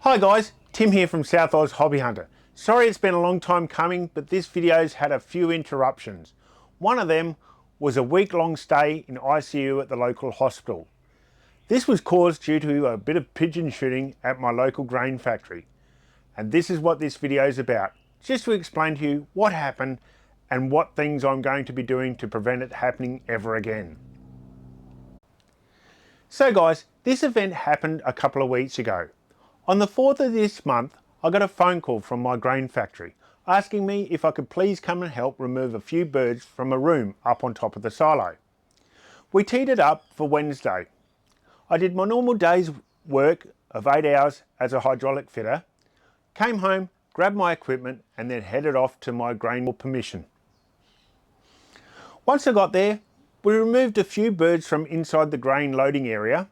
Hi guys, Tim here from South Oz Hobby Hunter. Sorry it's been a long time coming, but this video's had a few interruptions. One of them was a week-long stay in ICU at the local hospital. This was caused due to a bit of pigeon shooting at my local grain factory. And this is what this video is about, just to explain to you what happened and what things I'm going to be doing to prevent it happening ever again. So guys, this event happened a couple of weeks ago. On the 4th of this month, I got a phone call from my grain factory asking me if I could please come and help remove a few birds from a room up on top of the silo. We teed it up for Wednesday. I did my normal day's work of 8 hours as a hydraulic fitter, came home, grabbed my equipment and then headed off to my grain for permission. Once I got there, we removed a few birds from inside the grain loading area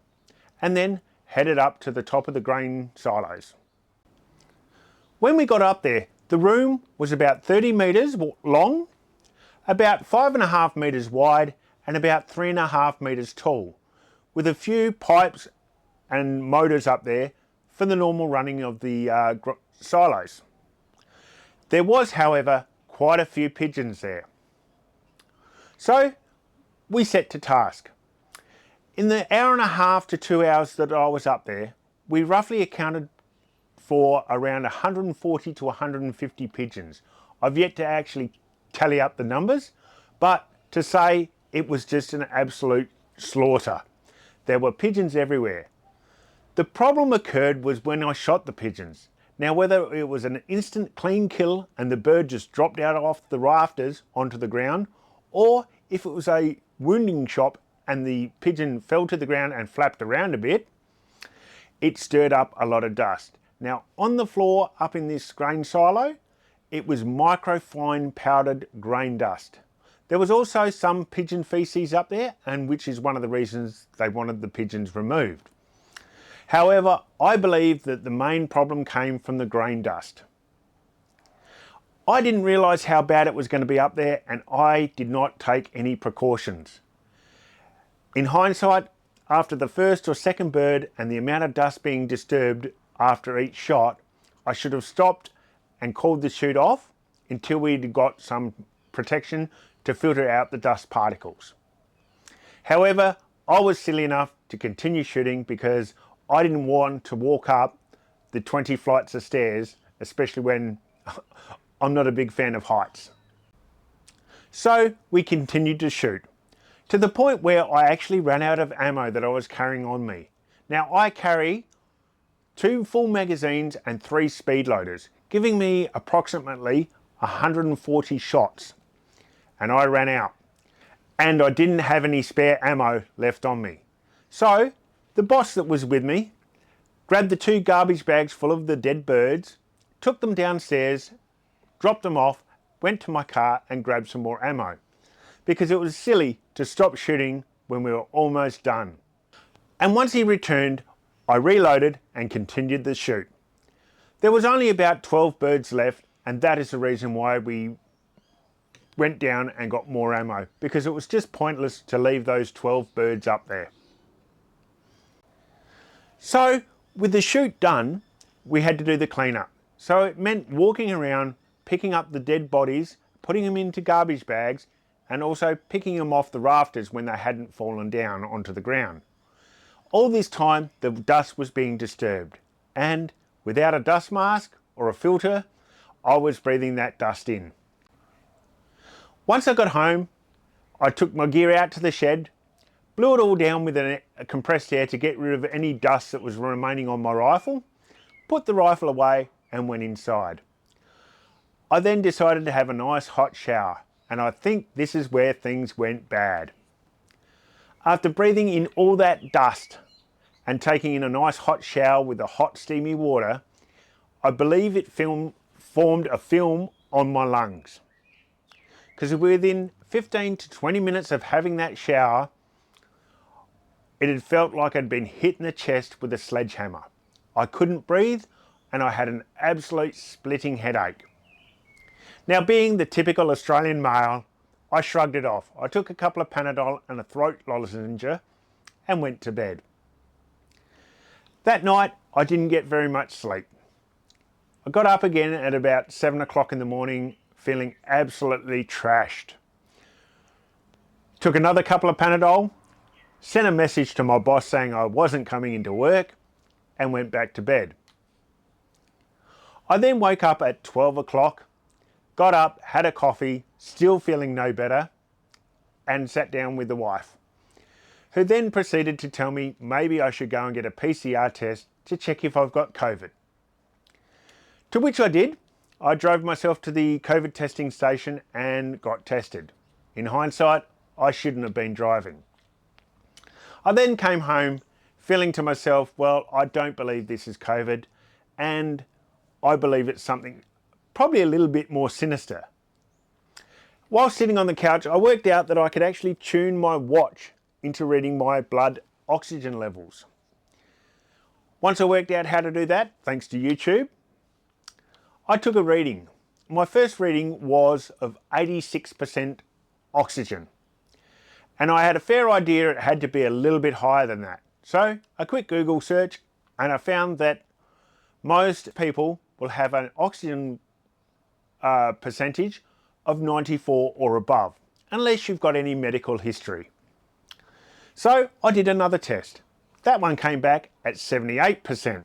and then headed up to the top of the grain silos. When we got up there, the room was about 30 metres long, about 5.5 metres wide and about 3.5 metres tall, with a few pipes and motors up there for the normal running of the silos. There was, however, quite a few pigeons there. So we set to task. In the hour and a half to 2 hours that I was up there, we roughly accounted for around 140 to 150 pigeons. I've yet to actually tally up the numbers, but to say it was just an absolute slaughter. There were pigeons everywhere. The problem occurred was when I shot the pigeons. Now whether it was an instant clean kill and the bird just dropped out off the rafters onto the ground, or if it was a wounding shot and the pigeon fell to the ground and flapped around a bit, it stirred up a lot of dust. Now on the floor up in this grain silo, it was microfine powdered grain dust. There was also some pigeon feces up there, and which is one of the reasons they wanted the pigeons removed. However, I believe that the main problem came from the grain dust. I didn't realise how bad it was going to be up there, and I did not take any precautions. In hindsight, after the first or second bird and the amount of dust being disturbed after each shot, I should have stopped and called the shoot off until we'd got some protection to filter out the dust particles. However, I was silly enough to continue shooting because I didn't want to walk up the 20 flights of stairs, especially when I'm not a big fan of heights. So we continued to shoot, to the point where I actually ran out of ammo that I was carrying on me. Now I carry 2 full magazines and 3 speed loaders, giving me approximately 140 shots, and I ran out. And I didn't have any spare ammo left on me. So the boss that was with me grabbed the 2 garbage bags full of the dead birds, took them downstairs, dropped them off, went to my car and grabbed some more ammo, because it was silly to stop shooting when we were almost done. And once he returned, I reloaded and continued the shoot. There was only about 12 birds left, and that is the reason why we went down and got more ammo, because it was just pointless to leave those 12 birds up there. So with the shoot done, we had to do the cleanup. So it meant walking around, picking up the dead bodies, putting them into garbage bags, and also picking them off the rafters when they hadn't fallen down onto the ground. All this time the dust was being disturbed, and without a dust mask or a filter, I was breathing that dust in. Once I got home, I took my gear out to the shed, blew it all down with a compressed air to get rid of any dust that was remaining on my rifle, put the rifle away and went inside. I then decided to have a nice hot shower, and I think this is where things went bad. After breathing in all that dust and taking in a nice hot shower with the hot steamy water, I believe it formed a film on my lungs. Because within 15 to 20 minutes of having that shower, it had felt like I'd been hit in the chest with a sledgehammer. I couldn't breathe and I had an absolute splitting headache. Now, being the typical Australian male, I shrugged it off. I took a couple of Panadol and a throat lozenge and went to bed. That night, I didn't get very much sleep. I got up again at about 7 o'clock in the morning, feeling absolutely trashed. Took another couple of Panadol, sent a message to my boss saying I wasn't coming into work, and went back to bed. I then woke up at 12 o'clock, got up, had a coffee, still feeling no better, and sat down with the wife, who then proceeded to tell me maybe I should go and get a PCR test to check if I've got COVID. To which I did. I drove myself to the COVID testing station and got tested. In hindsight, I shouldn't have been driving. I then came home feeling to myself, well, I don't believe this is COVID, and I believe it's something probably a little bit more sinister. While sitting on the couch, I worked out that I could actually tune my watch into reading my blood oxygen levels. Once I worked out how to do that, thanks to YouTube, I took a reading. My first reading was of 86% oxygen. And I had a fair idea it had to be a little bit higher than that. So a quick Google search, and I found that most people will have an oxygen percentage of 94 or above, unless you've got any medical history. So I did another test. That one came back at 78%.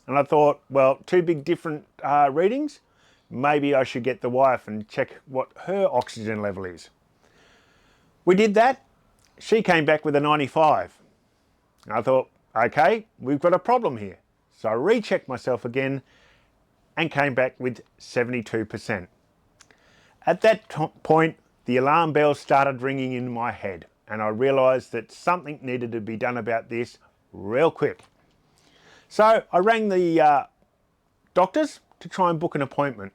And I thought, well, two big different readings. Maybe I should get the wife and check what her oxygen level is. We did that. She came back with a 95. I thought, okay, we've got a problem here. So I rechecked myself again and came back with 72%. At that point, the alarm bells started ringing in my head, and I realised that something needed to be done about this real quick. So I rang the doctors to try and book an appointment.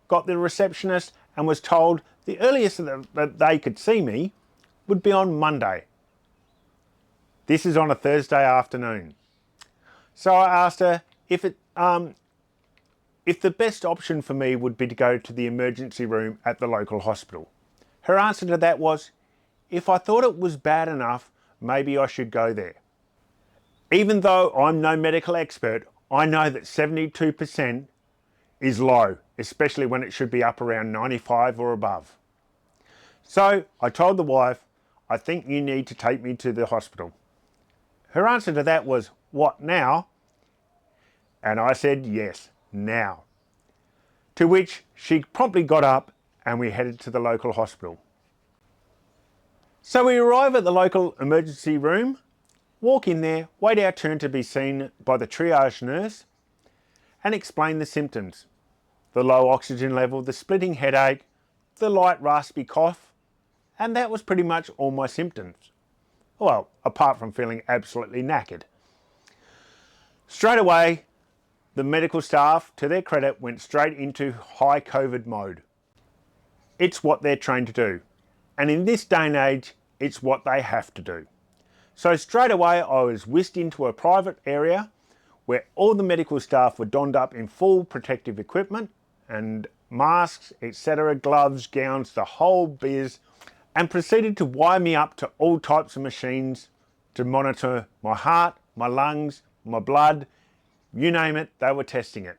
Got the receptionist and was told the earliest that they could see me would be on Monday. This is on a Thursday afternoon. So I asked her if the best option for me would be to go to the emergency room at the local hospital. Her answer to that was, if I thought it was bad enough, maybe I should go there. Even though I'm no medical expert, I know that 72% is low, especially when it should be up around 95 or above. So I told the wife, I think you need to take me to the hospital. Her answer to that was, what now? And I said, yes, now. To which she promptly got up and we headed to the local hospital. So we arrive at the local emergency room, walk in there, wait our turn to be seen by the triage nurse, and explain the symptoms. The low oxygen level, the splitting headache, the light raspy cough, and that was pretty much all my symptoms. Well, apart from feeling absolutely knackered. Straight away, the medical staff, to their credit, went straight into high COVID mode. It's what they're trained to do. And in this day and age, it's what they have to do. So straight away, I was whisked into a private area where all the medical staff were donned up in full protective equipment and masks, etc., gloves, gowns, the whole biz, and proceeded to wire me up to all types of machines to monitor my heart, my lungs, my blood, you name it, they were testing it.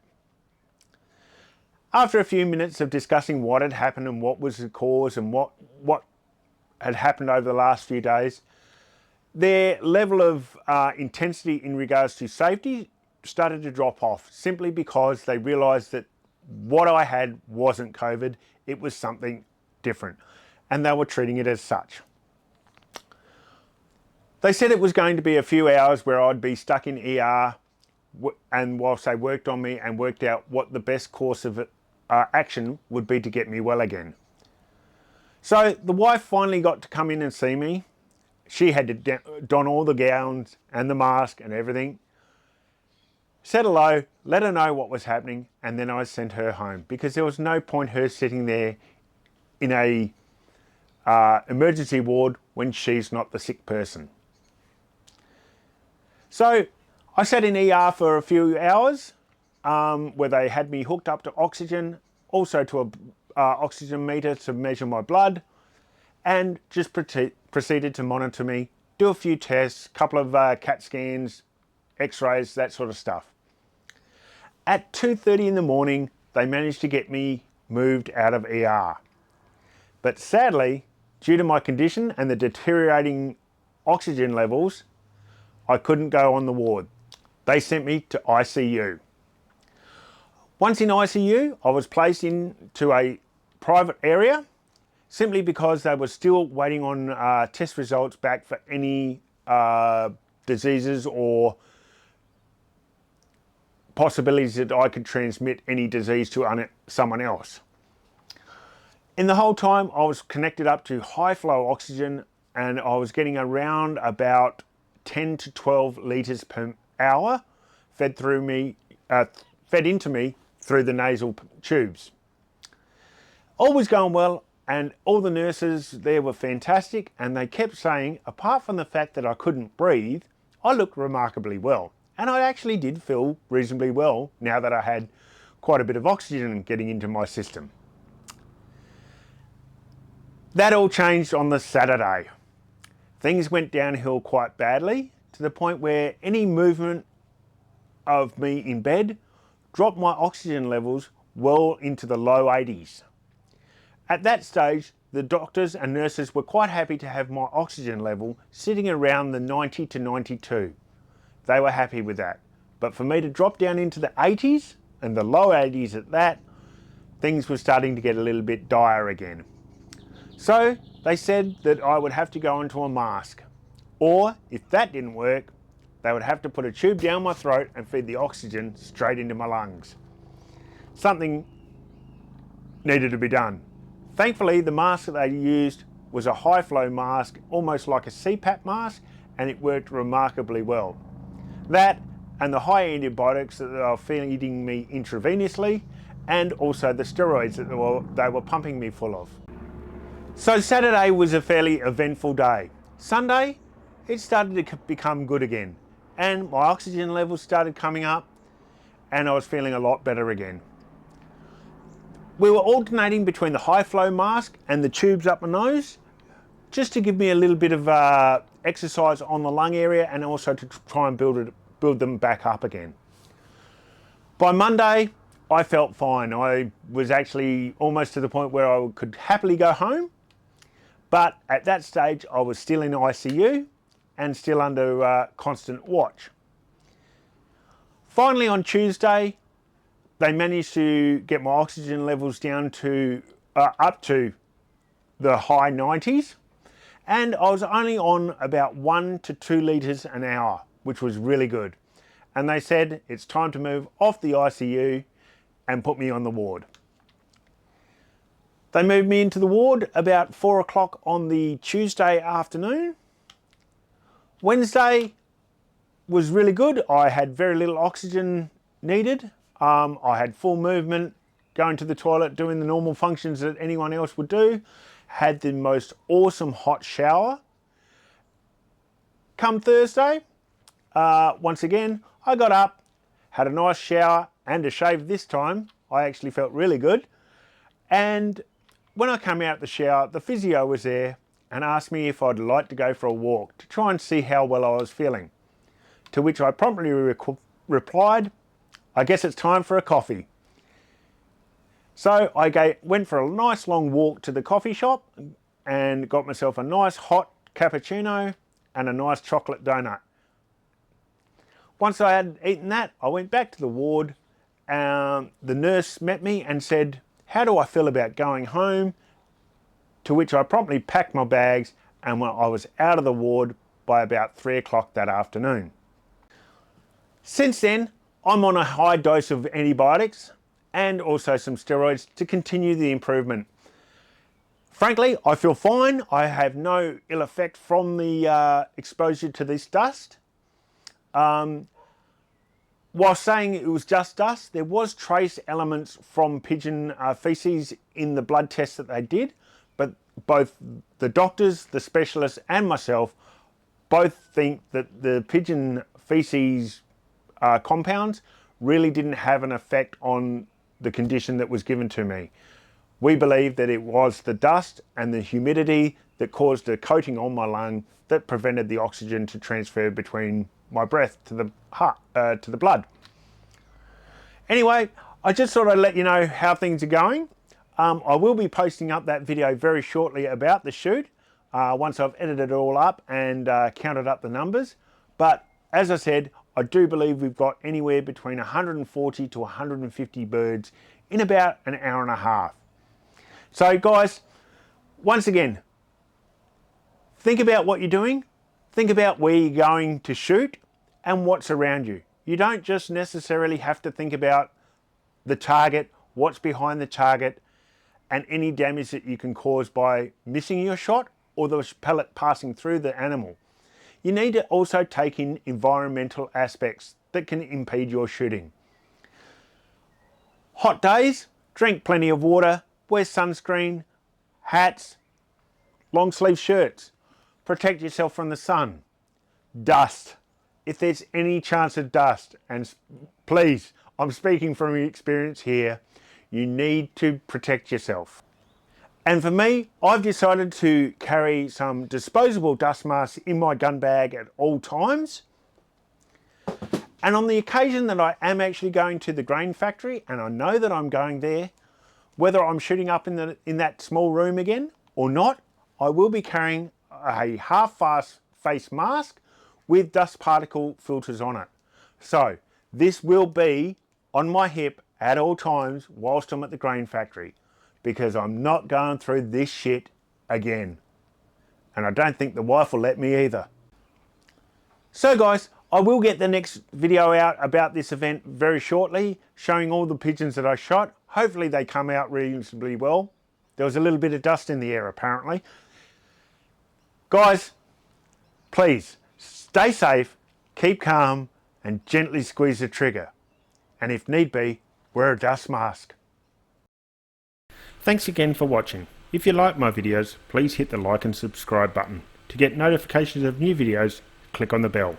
After a few minutes of discussing what had happened and what was the cause and what had happened over the last few days, their level of intensity in regards to safety started to drop off, simply because they realised that what I had wasn't COVID, it was something different, and they were treating it as such. They said it was going to be a few hours where I'd be stuck in ER, and whilst they worked on me and worked out what the best course of action would be to get me well again. So the wife finally got to come in and see me. She had to don all the gowns and the mask and everything. Said hello, let her know what was happening, and then I sent her home because there was no point her sitting there in a emergency ward when she's not the sick person. So I sat in ER for a few hours where they had me hooked up to oxygen, also to a oxygen meter to measure my blood, and just proceeded to monitor me, do a few tests, couple of CAT scans, x-rays, that sort of stuff. At 2:30 in the morning, they managed to get me moved out of ER. But sadly, due to my condition and the deteriorating oxygen levels, I couldn't go on the ward. They sent me to ICU. Once in ICU, I was placed into a private area simply because they were still waiting on test results back for any diseases or possibilities that I could transmit any disease to someone else. In the whole time, I was connected up to high flow oxygen, and I was getting around about 10 to 12 litres per hour fed into me through the nasal tubes. All was going well, and all the nurses there were fantastic, and they kept saying, apart from the fact that I couldn't breathe, I looked remarkably well. And I actually did feel reasonably well now that I had quite a bit of oxygen getting into my system. That all changed on the Saturday. Things went downhill quite badly to the point where any movement of me in bed dropped my oxygen levels well into the low 80s. At that stage, the doctors and nurses were quite happy to have my oxygen level sitting around the 90 to 92. They were happy with that. But for me to drop down into the 80s and the low 80s at that, things were starting to get a little bit dire again. So they said that I would have to go into a mask, or if that didn't work, they would have to put a tube down my throat and feed the oxygen straight into my lungs. Something needed to be done. Thankfully, the mask that they used was a high flow mask, almost like a CPAP mask, and it worked remarkably well. That and the high antibiotics that they were feeding me intravenously, and also the steroids that they were pumping me full of. So Saturday was a fairly eventful day. Sunday, it started to become good again, and my oxygen levels started coming up, and I was feeling a lot better again. We were alternating between the high flow mask and the tubes up my nose, just to give me a little bit of exercise on the lung area, and also to try and build them back up again. By Monday, I felt fine. I was actually almost to the point where I could happily go home, but at that stage I was still in ICU and still under constant watch. Finally on Tuesday, they managed to get my oxygen levels down to up to the high 90s, and I was only on about 1 to 2 litres an hour, which was really good. And they said it's time to move off the ICU and put me on the ward. They moved me into the ward about 4 o'clock on the Tuesday afternoon. Wednesday was really good. I had very little oxygen needed. I had full movement, going to the toilet, doing the normal functions that anyone else would do. Had the most awesome hot shower. Come Thursday, once again, I got up, had a nice shower and a shave this time. I actually felt really good. And when I came out of the shower, the physio was there and asked me if I'd like to go for a walk to try and see how well I was feeling. To which I promptly replied, I guess it's time for a coffee. So I went for a nice long walk to the coffee shop and got myself a nice hot cappuccino and a nice chocolate donut. Once I had eaten that, I went back to the ward. The nurse met me and said, how do I feel about going home? To which I promptly packed my bags, and I was out of the ward by about 3 o'clock that afternoon. Since then, I'm on a high dose of antibiotics and also some steroids to continue the improvement. Frankly, I feel fine. I have no ill effect from the exposure to this dust. While saying it was just dust, there was trace elements from pigeon feces in the blood tests that they did, but both the doctors, the specialists and myself both think that the pigeon feces compounds really didn't have an effect on the condition that was given to me. We believe that it was the dust and the humidity that caused a coating on my lung that prevented the oxygen to transfer between my breath to the heart, to the blood. Anyway, I just thought I'd let you know how things are going. I will be posting up that video very shortly about the shoot, once I've edited it all up and counted up the numbers. But as I said, I do believe we've got anywhere between 140 to 150 birds in about an hour and a half. So guys, once again, think about what you're doing, think about where you're going to shoot and what's around you. You don't just necessarily have to think about the target, what's behind the target, and any damage that you can cause by missing your shot or the pellet passing through the animal. You need to also take in environmental aspects that can impede your shooting. Hot days, drink plenty of water, wear sunscreen, hats, long sleeve shirts. Protect yourself from the sun. Dust. If there's any chance of dust, and please, I'm speaking from experience here, you need to protect yourself. And for me, I've decided to carry some disposable dust masks in my gun bag at all times. And on the occasion that I am actually going to the grain factory, and I know that I'm going there, whether I'm shooting up in that small room again or not, I will be carrying a half-face mask with dust particle filters on it. So this will be on my hip at all times whilst I'm at the grain factory, because I'm not going through this shit again. And I don't think the wife will let me either. So guys, I will get the next video out about this event very shortly, showing all the pigeons that I shot. Hopefully they come out reasonably well. There was a little bit of dust in the air apparently. Guys, please stay safe, keep calm, and gently squeeze the trigger. And if need be, wear a dust mask. Thanks again for watching. If you like my videos, please hit the like and subscribe button. To get notifications of new videos, click on the bell.